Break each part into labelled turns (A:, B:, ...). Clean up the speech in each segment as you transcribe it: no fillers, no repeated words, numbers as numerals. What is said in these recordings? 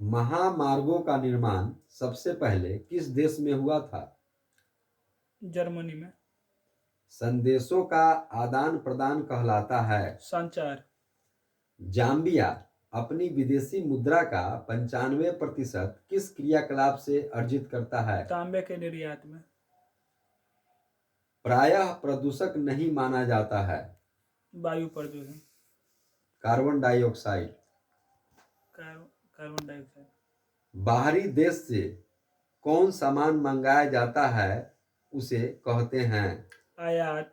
A: महामार्गों का निर्माण सबसे पहले किस देश में हुआ था?
B: जर्मनी में।
A: संदेशों का आदान प्रदान कहलाता है।
B: संचार।
A: जाम्बिया अपनी विदेशी मुद्रा का 95% किस क्रियाकलाप से अर्जित करता है?
B: तांबे के निर्यात में।
A: प्रायः प्रदूषक नहीं माना जाता है।
B: वायु प्रदूषण।
A: Carbon dioxide.
B: Carbon dioxide.
A: बाहरी देश से कौन सामान मंगाया जाता है उसे कहते हैं?
B: आयात।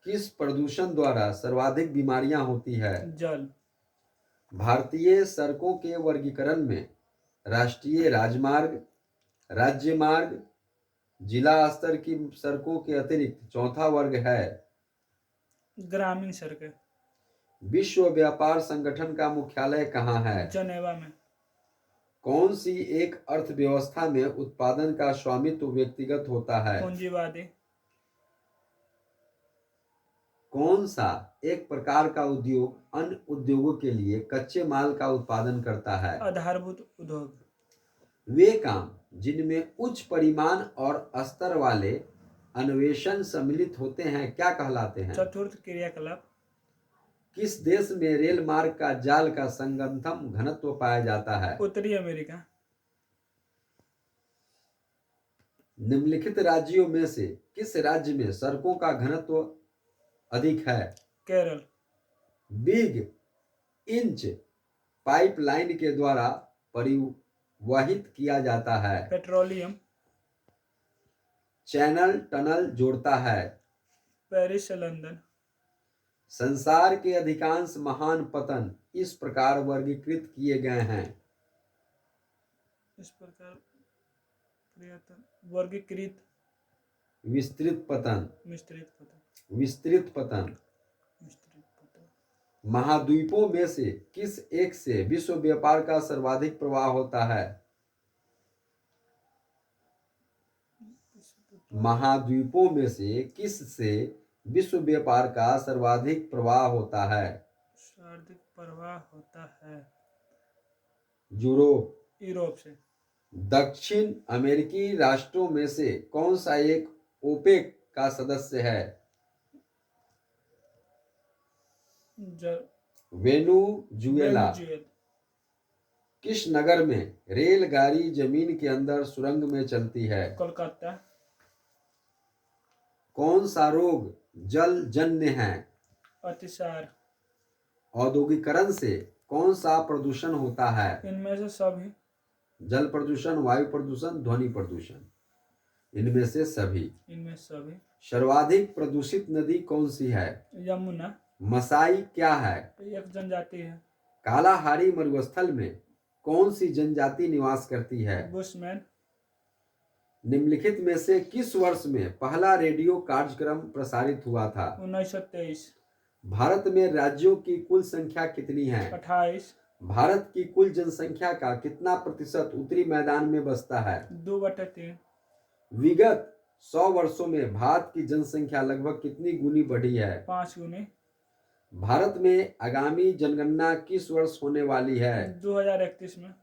A: किस प्रदूषण द्वारा सर्वाधिक बीमारियां होती है?
B: जल।
A: भारतीय सड़कों के वर्गीकरण में राष्ट्रीय राजमार्ग, राज्य मार्ग, जिला स्तर की सड़कों के अतिरिक्त चौथा वर्ग है।
B: ग्रामीण सड़कें।
A: विश्व व्यापार संगठन का मुख्यालय कहाँ है?
B: जनेवा में।
A: कौन सी एक अर्थव्यवस्था में उत्पादन का स्वामित्व व्यक्तिगत होता है?
B: पूंजीवादी।
A: कौन सा एक प्रकार का उद्योग अन्य उद्योगों के लिए कच्चे माल का उत्पादन करता है?
B: आधारभूत उद्योग।
A: वे काम जिनमें उच्च परिमाण और स्तर वाले अन्वेषण सम्मिलित होते हैं क्या कहलाते हैं?
B: चतुर्थ क्रियाकलाप।
A: किस देश में रेल मार्ग का जाल का संगतम घनत्व पाया जाता है?
B: उत्तरी अमेरिका।
A: निम्नलिखित राज्यों में से किस राज्य में सड़कों का घनत्व अधिक है?
B: केरल।
A: बिग इंच पाइपलाइन के द्वारा परिवहित किया जाता है।
B: पेट्रोलियम।
A: चैनल टनल जोड़ता है।
B: पेरिस से लंदन।
A: संसार के अधिकांश महान पतन इस प्रकार वर्गीकृत किए गए हैं।
B: इस प्रकार वर्गीकृत।
A: विस्तृत पतन।
B: विस्तृत पतन।
A: विस्तृत पतन। महाद्वीपों में से किस एक से विश्व व्यापार का सर्वाधिक प्रवाह होता है? महाद्वीपों में से किस से विश्व व्यापार का सर्वाधिक प्रवाह होता है?
B: सर्वाधिक प्रवाह होता है
A: यूरोप
B: से।
A: दक्षिण अमेरिकी राष्ट्रों में से कौन सा एक ओपेक का सदस्य है? वेनेजुएला। किस नगर में रेलगाड़ी जमीन के अंदर सुरंग में चलती है?
B: कोलकाता।
A: कौन सा रोग जलजन्य है?
B: अतिसार।
A: औद्योगिकरण से कौन सा प्रदूषण होता है?
B: इनमें से सभी।
A: जल प्रदूषण, वायु प्रदूषण, ध्वनि प्रदूषण। इनमें से सभी। सर्वाधिक प्रदूषित नदी कौन सी है?
B: यमुना।
A: मसाई क्या है?
B: एक जनजाति है।
A: कालाहारी मरुस्थल में कौन सी जनजाति निवास करती है?
B: बुशमैन।
A: निम्नलिखित में से किस वर्ष में पहला रेडियो कार्यक्रम प्रसारित हुआ था?
B: 1923।
A: भारत में राज्यों की कुल संख्या कितनी है?
B: 28।
A: भारत की कुल जनसंख्या का कितना प्रतिशत उत्तरी मैदान में बसता है?
B: 2/3।
A: विगत 100 वर्षों में भारत की जनसंख्या लगभग कितनी गुनी बढ़ी है?
B: 5 गुनी।
A: भारत में आगामी जनगणना किस वर्ष होने वाली है?
B: 2031 में।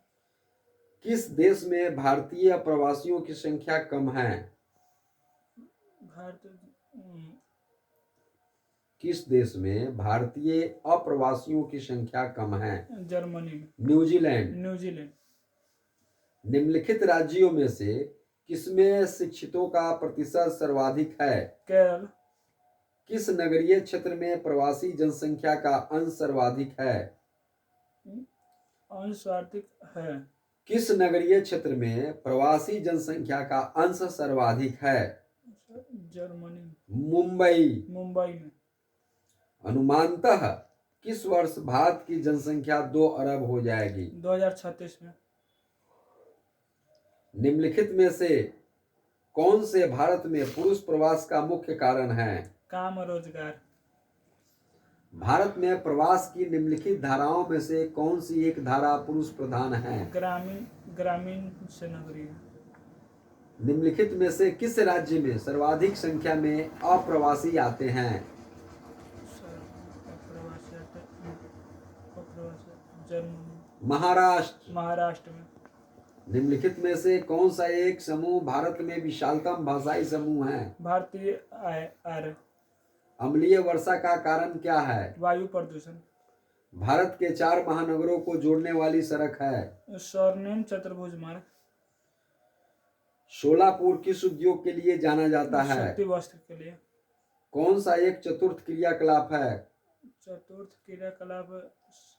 A: किस देश में भारतीय प्रवासियों की संख्या कम है? किस देश में भारतीय अप्रवासियों की संख्या कम है?
B: जर्मनी में।
A: न्यूजीलैंड। निम्नलिखित राज्यों में से किसमें शिक्षितों का प्रतिशत सर्वाधिक है?
B: केरल।
A: किस नगरीय क्षेत्र में प्रवासी जनसंख्या का अंश सर्वाधिक है? किस नगरीय क्षेत्र में प्रवासी जनसंख्या का अंश सर्वाधिक है?
B: जर्मनी।
A: मुंबई
B: में।
A: अनुमानतः किस वर्ष भारत की जनसंख्या 2 अरब हो जाएगी?
B: 2036 में।
A: निम्नलिखित में से कौन से भारत में पुरुष प्रवास का मुख्य कारण है?
B: काम और रोजगार।
A: भारत में प्रवास की निम्नलिखित धाराओं में से कौन सी एक धारा पुरुष प्रधान है?
B: ग्रामीण से नगरीय।
A: निम्नलिखित में से किस राज्य में सर्वाधिक संख्या में अप्रवासी आते हैं?
B: जर्मनी।
A: महाराष्ट्र।
B: महाराष्ट्र में।
A: निम्नलिखित में से कौन सा एक समूह भारत में विशालतम भाषाई समूह है?
B: भारतीय आर्य।
A: अम्लीय वर्षा का कारण क्या है?
B: वायु प्रदूषण।
A: भारत के 4 महानगरों को जोड़ने वाली सड़क है?
B: स्वर्णिम चतुर्भुज मार्ग।
A: शोलापुर किस उद्योग के लिए जाना जाता है?
B: शक्ति वस्त्र के लिए।
A: कौन सा एक चतुर्थ क्रियाकलाप है?
B: चतुर्थ क्रियाकलाप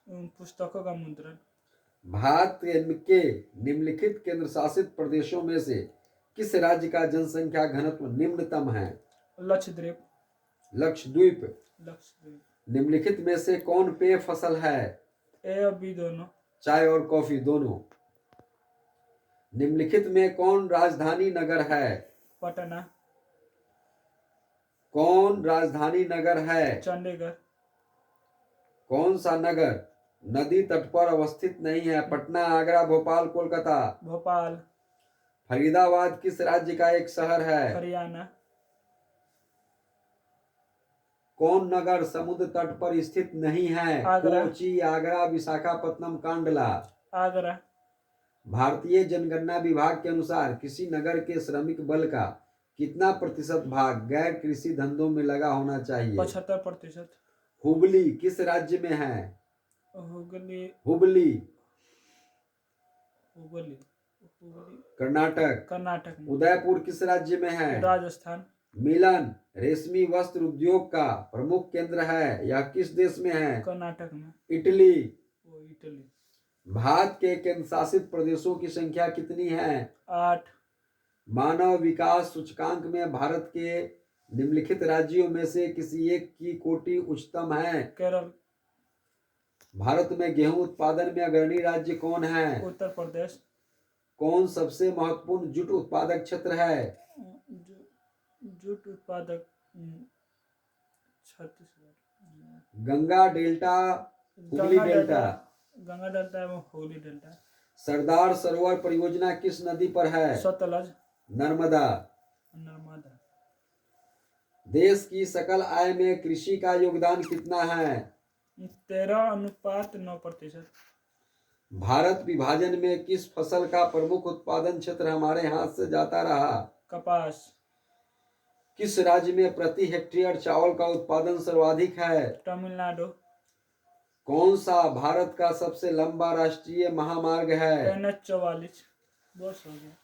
B: पुस्तकों का मुद्रण।
A: भारत के निम्नलिखित केंद्र शासित प्रदेशों में से किस राज्य का जनसंख्या घनत्व निम्नतम है?
B: लक्षद्वीप।
A: लक्षद्वीप।
B: लक्षद्वीप।
A: निम्नलिखित में से कौन पेय फसल है?
B: ए और बी दोनों।
A: चाय और कॉफी दोनों। निम्नलिखित में कौन राजधानी नगर है?
B: पटना।
A: कौन राजधानी नगर है?
B: चंडीगढ़।
A: कौन सा नगर नदी तट पर अवस्थित नहीं है? पटना, आगरा, भोपाल, कोलकाता।
B: भोपाल।
A: फरीदाबाद किस राज्य का एक शहर है?
B: हरियाणा।
A: कौन नगर समुद्र तट पर स्थित नहीं है?
B: आगरा।
A: कोची, आगरा, विशाखापत्तनम, कांडला।
B: आगरा।
A: भारतीय जनगणना विभाग के अनुसार किसी नगर के श्रमिक बल का कितना प्रतिशत भाग गैर कृषि धंधों में लगा होना चाहिए?
B: 75%।
A: हुबली किस राज्य में है?
B: हुगली।
A: हुबली
B: हुगली।
A: कर्नाटक।
B: कर्नाटक में।
A: उदयपुर किस राज्य में है?
B: राजस्थान।
A: मिलन रेशमी वस्त्र उद्योग का प्रमुख केंद्र है, यह किस देश में है?
B: कर्नाटक में।
A: इटली।
B: वो इटली।
A: भारत के केंद्र शासित प्रदेशों की संख्या कितनी है?
B: 8।
A: मानव विकास सूचकांक में भारत के निम्नलिखित राज्यों में से किसी एक की कोटि उच्चतम है?
B: केरल।
A: भारत में गेहूं उत्पादन में अग्रणी राज्य कौन है?
B: उत्तर प्रदेश।
A: कौन सबसे महत्वपूर्ण जूट उत्पादक क्षेत्र है?
B: जूट उत्पादक Chhattisgarh.
A: Ganga delta, Hooghly delta.
B: Ganga delta एवं हुगली डेल्टा।
A: सरदार सरोवर परियोजना किस नदी पर है?
B: सतलज।
A: नर्मदा।
B: नर्मदा।
A: देश की सकल आय में कृषि का योगदान कितना है?
B: 13:9%।
A: भारत विभाजन में किस फसल का प्रमुख उत्पादन क्षेत्र हमारे हाथ से जाता रहा?
B: कपास।
A: किस राज्य में प्रति हेक्टेयर चावल का उत्पादन सर्वाधिक है?
B: तमिलनाडु।
A: कौन सा भारत का सबसे लंबा राष्ट्रीय महामार्ग है?
B: NH 44। बस हो गया।